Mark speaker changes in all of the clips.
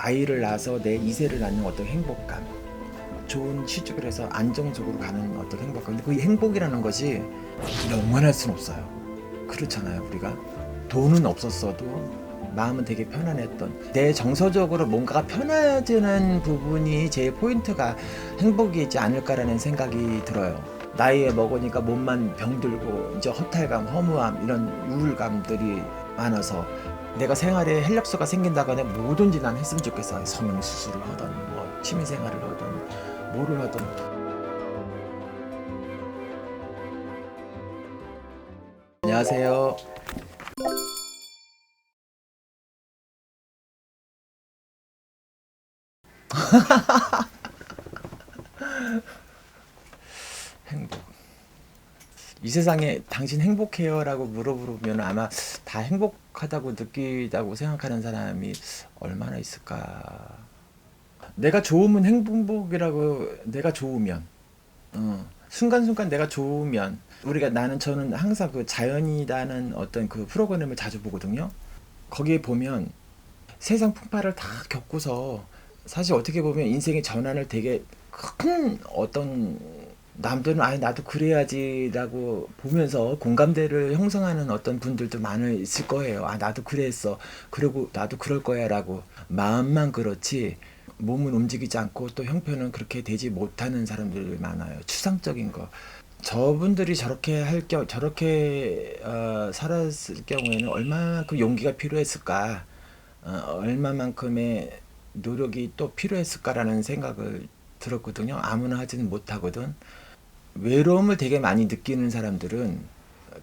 Speaker 1: 아이를 낳아서 내 2세를 낳는 어떤 행복감, 좋은 취직을 해서 안정적으로 가는 어떤 행복감. 근데 그 행복이라는 것이 영원할 수는 없어요. 그렇잖아요. 우리가 돈은 없었어도 마음은 되게 편안했던, 내 정서적으로 뭔가가 편해지는 부분이 제일 포인트가 행복이지 않을까라는 생각이 들어요. 나이에 먹으니까 몸만 병들고 이제 허탈감, 허무함, 이런 우울감들이 많아서 내가 생활에 활력소가 생긴다거나 뭐든지 난 했으면 좋겠어. 성형 수술을 하던 뭐 취미생활을 하던 뭐를 하던. 안녕하세요. 행복. 이 세상에 당신 행복해요? 라고 물어보면 아마 다 행복하다고 느끼다고 생각하는 사람이 얼마나 있을까. 내가 좋으면 행복이라고, 내가 좋으면, 순간순간 내가 좋으면, 저는 항상 그 자연이라는 어떤 그 프로그램을 자주 보거든요. 거기에 보면 세상 풍파를 다 겪고서 사실 어떻게 보면 인생의 전환을 되게 큰 어떤, 남들은 아예 나도 그래야지라고 보면서 공감대를 형성하는 어떤 분들도 많이 있을 거예요. 아, 나도 그랬어. 그리고 나도 그럴 거야라고 마음만 그렇지 몸은 움직이지 않고 또 형편은 그렇게 되지 못하는 사람들이 많아요. 추상적인 거. 저분들이 저렇게 살았을 경우에는 얼마만큼 용기가 필요했을까, 얼마만큼의 노력이 또 필요했을까라는 생각을 들었거든요. 아무나 하지는 못하거든. 외로움을 되게 많이 느끼는 사람들은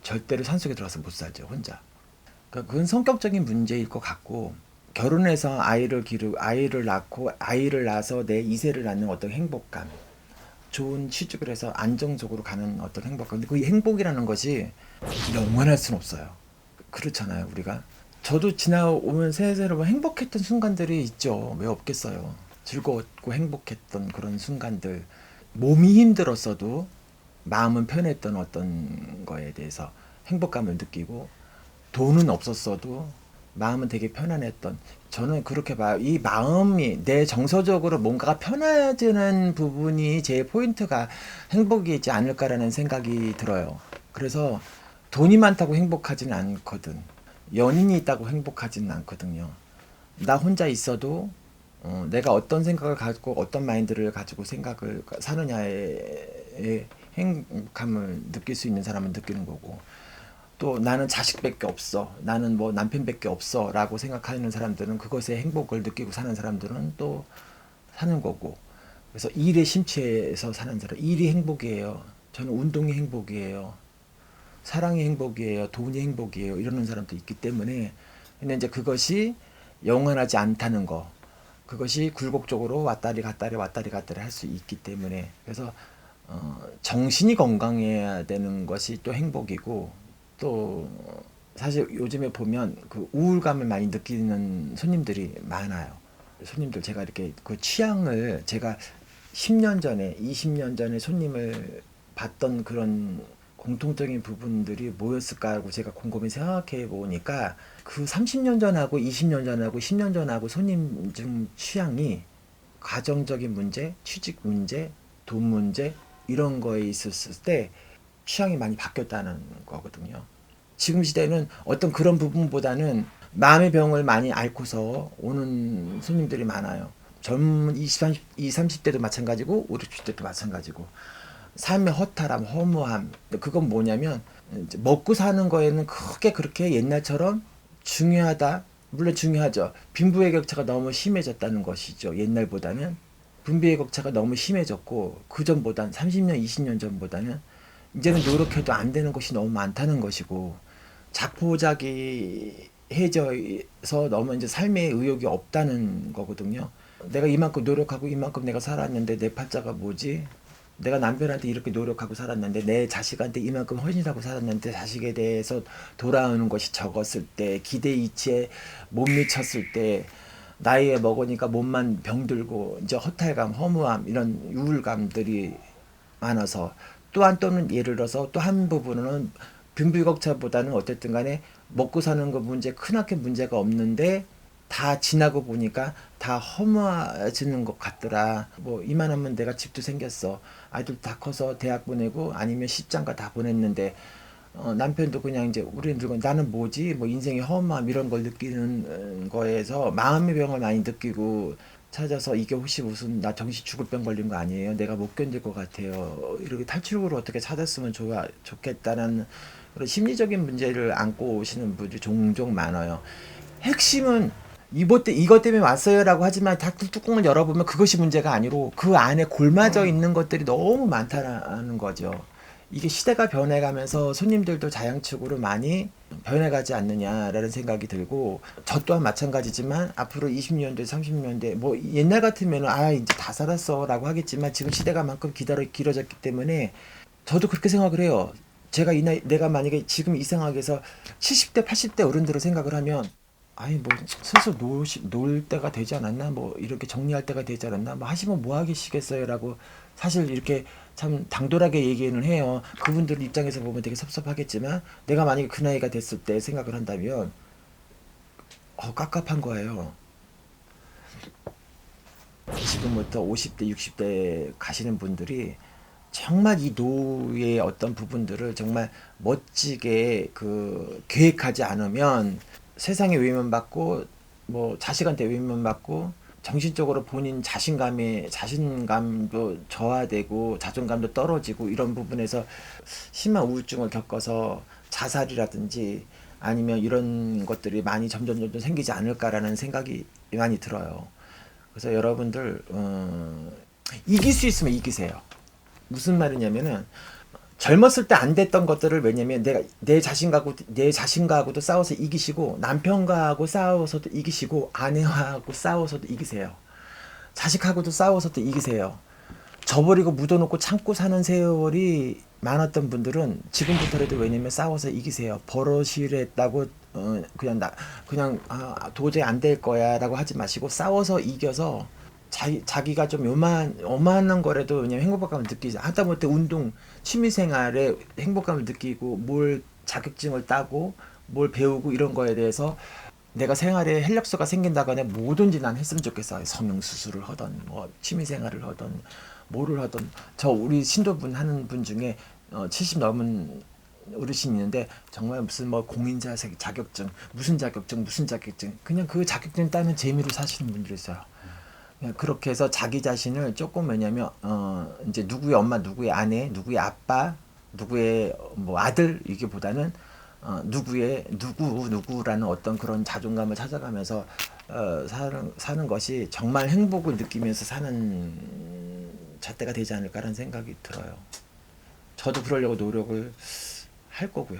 Speaker 1: 절대로 산속에 들어가서 못 살죠, 혼자. 그러니까 그건 성격적인 문제일 것 같고, 결혼해서 아이를 낳고 아이를 낳아서 내 2세를 낳는 어떤 행복감, 좋은 취직을 해서 안정적으로 가는 어떤 행복감. 근데 그 행복이라는 것이 영원할 수는 없어요. 그렇잖아요, 우리가. 저도 지나오면 세세로 행복했던 순간들이 있죠. 왜 없겠어요. 즐거웠고 행복했던 그런 순간들. 몸이 힘들었어도 마음은 편했던 어떤 거에 대해서 행복감을 느끼고, 돈은 없었어도 마음은 되게 편안했던, 저는 그렇게 봐요. 이 마음이 내 정서적으로 뭔가가 편해지는 부분이 제일 포인트가 행복이지 않을까라는 생각이 들어요. 그래서 돈이 많다고 행복하지는 않거든. 연인이 있다고 행복하지는 않거든요. 나 혼자 있어도 내가 어떤 생각을 가지고 어떤 마인드를 가지고 생각을 사느냐에 행복함을 느낄 수 있는 사람은 느끼는 거고, 또 나는 자식밖에 없어, 나는 뭐 남편밖에 없어 라고 생각하는 사람들은, 그것에 행복을 느끼고 사는 사람들은 또 사는 거고. 그래서 일에 심취해서 사는 사람, 일이 행복이에요, 저는 운동이 행복이에요, 사랑이 행복이에요, 돈이 행복이에요, 이러는 사람도 있기 때문에. 근데 이제 그것이 영원하지 않다는 거, 그것이 굴곡적으로 왔다리 갔다리 할 수 있기 때문에. 그래서 정신이 건강해야 되는 것이 또 행복이고, 또 사실 요즘에 보면 그 우울감을 많이 느끼는 손님들이 많아요. 손님들, 제가 이렇게 그 취향을, 제가 10년 전에 20년 전에 손님을 봤던 그런 공통적인 부분들이 뭐였을까 하고 제가 곰곰이 생각해 보니까, 그 30년 전하고 20년 전하고 10년 전하고 손님 중 취향이 가정적인 문제, 취직 문제, 돈 문제, 이런 거에 있었을 때 취향이 많이 바뀌었다는 거거든요. 지금 시대는 어떤 그런 부분보다는 마음의 병을 많이 앓고서 오는 손님들이 많아요. 젊은 20, 30대도 마찬가지고 5, 60대도 마찬가지고. 삶의 허탈함, 허무함. 그건 뭐냐면, 이제 먹고 사는 거에는 크게 그렇게 옛날처럼 중요하다. 물론 중요하죠. 빈부의 격차가 너무 심해졌다는 것이죠. 옛날보다는. 빈부의 격차가 너무 심해졌고, 그전보단 30년, 20년 전보다는 이제는 노력해도 안 되는 것이 너무 많다는 것이고, 자포자기해져서 너무 이제 삶의 의욕이 없다는 거거든요. 내가 이만큼 노력하고 이만큼 내가 살았는데 내 팔자가 뭐지? 내가 남편한테 이렇게 노력하고 살았는데, 내 자식한테 이만큼 헌신하고 살았는데, 자식에 대해서 돌아오는 것이 적었을 때, 기대 이치에 못 미쳤을 때, 나이에 먹으니까 몸만 병들고 이제 허탈감, 허무함, 이런 우울감들이 많아서, 또는 예를 들어서 또 한 부분은 빈부격차보다는 어쨌든 간에 먹고 사는 거 문제, 크나큰 문제가 없는데 다 지나고 보니까 다 허무해지는 것 같더라. 뭐 이만하면 내가 집도 생겼어. 아이들 다 커서 대학 보내고 아니면 십장가 다 보냈는데 남편도 그냥 이제 우리 늙은 나는 뭐지 뭐 인생의 허무함 이런 걸 느끼는 거에서 마음의 병을 많이 느끼고 찾아서 이게 혹시 무슨 나 정신 죽을 병 걸린 거 아니에요? 내가 못 견딜 것 같아요. 이렇게 탈출구를 어떻게 찾았으면 좋겠다는 그런 심리적인 문제를 안고 오시는 분들이 종종 많아요. 핵심은 이것 때문에 왔어요라고 하지만 다 뚜껑을 열어보면 그것이 문제가 아니고 그 안에 골마져 있는 것들이 너무 많다는 거죠. 이게 시대가 변해가면서 손님들도 자양축으로 많이 변해가지 않느냐라는 생각이 들고 저 또한 마찬가지지만 앞으로 20년대 30년대 뭐 옛날 같으면 이제 다 살았어라고 하겠지만 지금 시대가 만큼 길어졌기 때문에 저도 그렇게 생각을 해요. 제가 이 나이 내가 만약에 지금 이 상황에서 70대 80대 어른들을 생각을 하면 뭐 슬슬 놀 때가 되지 않았나 뭐 이렇게 정리할 때가 되지 않았나 뭐 하시면 뭐 하시겠어요라고 사실 이렇게 참 당돌하게 얘기는 해요. 그분들 입장에서 보면 되게 섭섭하겠지만 내가 만약에 그 나이가 됐을 때 생각을 한다면 깝깝한 거예요. 지금부터 50대 60대 가시는 분들이 정말 이 노후의 어떤 부분들을 정말 멋지게 계획하지 않으면 세상에 외면받고 뭐 자식한테 외면받고 정신적으로 본인 자신감도 저하되고 자존감도 떨어지고 이런 부분에서 심한 우울증을 겪어서 자살이라든지 아니면 이런 것들이 많이 점점 생기지 않을까라는 생각이 많이 들어요. 그래서 여러분들 이길 수 있으면 이기세요. 무슨 말이냐면은 젊었을 때 안 됐던 것들을 왜냐면 내 자신과하고도 싸워서 이기시고 남편과하고 싸워서도 이기시고 아내하고 싸워서도 이기세요. 자식하고도 싸워서도 이기세요. 저버리고 묻어놓고 참고 사는 세월이 많았던 분들은 지금부터라도 왜냐면 싸워서 이기세요. 버릇이랬다고 그냥 도저히 안 될 거야라고 하지 마시고 싸워서 이겨서 자기가 좀 요만한 거라도 왜냐면 행복감을 느끼지 하다못해 운동 취미생활에 행복감을 느끼고 뭘 자격증을 따고 뭘 배우고 이런 거에 대해서 내가 생활에 활력소가 생긴다거나 뭐든지 난 했으면 좋겠어. 성형수술을 하던 뭐 취미생활을 하던 뭐를 하던 저 우리 신도분 하는 분 중에 70 넘은 어르신이 있는데 정말 무슨 뭐 공인자 자격증 무슨 자격증 그냥 그 자격증 따는 재미로 사시는 분들이 있어요. 그렇게 해서 자기 자신을 조금 왜냐면 이제 누구의 엄마, 누구의 아내, 누구의 아빠, 누구의 뭐 아들 이게보다는 누구라는 어떤 그런 자존감을 찾아가면서 사는 것이 정말 행복을 느끼면서 사는 잣대가 되지 않을까라는 생각이 들어요. 저도 그러려고 노력을 할 거고요.